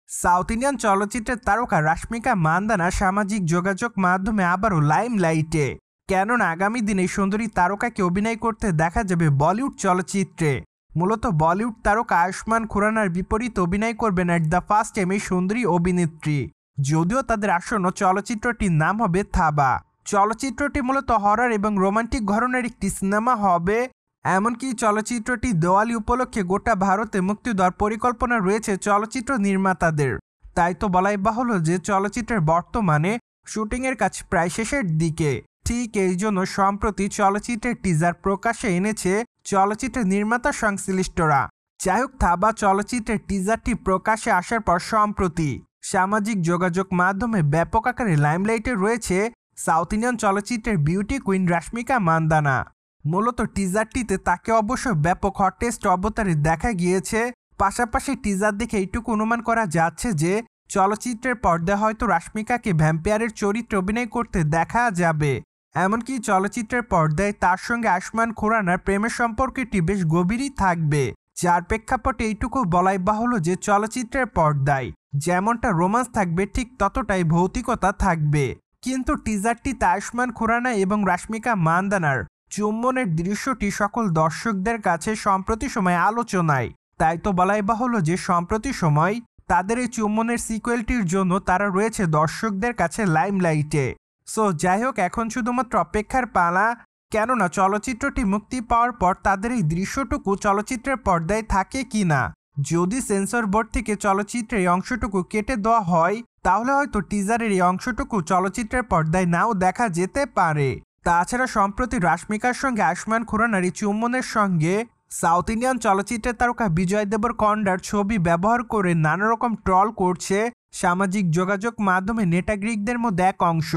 South Indian চলচ্চিত্রের তারকা রাশমিকা মান্দানা সামাজিক যোগাযোগ মাধ্যমে আবারও লাইমলাইটে। কেননা আগামী দিনে সুন্দরী তারকাকে অভিনয় করতে দেখা যাবে বলিউড চলচ্চিত্রে। মূলত বলিউড তারকা আয়ুষ্মান খুরানার বিপরীতে অভিনয় করবেন এট দ্য ফার্স্ট টাইম এই সুন্দরী অভিনেত্রী। যদিও তাদের আসন্ন চলচ্চিত্রটির নাম হবে থাবা। চলচ্চিত্রটি মূলত হরর এবং রোমান্টিক ঘরানার একটি সিনেমা হবে। এমনকি চলচ্চিত্রটি দেওয়ালি উপলক্ষে গোটা ভারতে মুক্তি দেওয়ার পরিকল্পনা রয়েছে চলচ্চিত্র নির্মাতাদের। তাই তো বলাই বাহুল্য যে চলচ্চিত্রের বর্তমানে শুটিংয়ের কাজ প্রায় শেষের দিকে। ঠিক এই জন্য সম্প্রতি চলচ্চিত্রের টিজার প্রকাশে এনেছে চলচ্চিত্রের নির্মাতা সংশ্লিষ্টরা। যাই হোক, থাবা চলচ্চিত্রের টিজারটি প্রকাশে আসার পর সম্প্রতি সামাজিক যোগাযোগ মাধ্যমে ব্যাপক আকারে লাইমলাইটে রয়েছে সাউথ ইন্ডিয়ান চলচ্চিত্রের বিউটি কুইন রাশমিকা মান্দানা। মূলত টিজারটিতে তাকে অবশ্য ব্যাপক হটেস্ট অবতারে দেখা গিয়েছে। পাশাপাশি টিজার দেখে এইটুকু অনুমান করা যাচ্ছে যে চলচ্চিত্রের পর্দায় হয়তো রাশমিকাকে ভ্যাম্পায়ারের চরিত্রে অভিনয় করতে দেখা যাবে। এমনকি চলচ্চিত্রের পর্দায় তার সঙ্গে আয়ুষ্মান খুরানার প্রেমের সম্পর্কটি বেশ গভীরই থাকবে। যার প্রেক্ষাপটে এইটুকু বলাই বাহুল্য যে চলচ্চিত্রের পর্দায় যেমনটা রোমান্স থাকবে ঠিক ততটাই ভৌতিকতা থাকবে। কিন্তু টিজারটিতে আয়ুষ্মান খুরানা এবং রাশমিকা মান্দানার চুম্বনের দৃশ্যটি সকল দর্শকদের কাছে সম্প্রতি সময় আলোচনায়। তাই তো বলাই বাহুল্য যে সম্প্রতি সময় তাদের এই চুম্বনের সিকুয়েলটির জন্য তারা রয়েছে দর্শকদের কাছে লাইমলাইটে। সো যাই হোক, এখন শুধুমাত্র অপেক্ষার পালা। কেননা চলচ্চিত্রটি মুক্তি পাওয়ার পর তাদের এই দৃশ্যটুকু চলচ্চিত্রের পর্দায় থাকে কিনা। যদি সেন্সর বোর্ড থেকে চলচ্চিত্রের এই অংশটুকু কেটে দেওয়া হয় তাহলে হয়তো টিজারের এই অংশটুকু চলচ্চিত্রের পর্দায় নাও দেখা যেতে পারে। তাছাড়া সম্প্রতি রাশমিকার সঙ্গে আয়ুষ্মান খুরানার এই চুম্বনের সঙ্গে সাউথ ইন্ডিয়ান চলচ্চিত্রের তারকা বিজয় দেবরকোন্ডার ছবি ব্যবহার করে নানা রকম ট্রল করছে সামাজিক যোগাযোগ মাধ্যমে নেটাগ্রিকদের মধ্যে এক অংশ।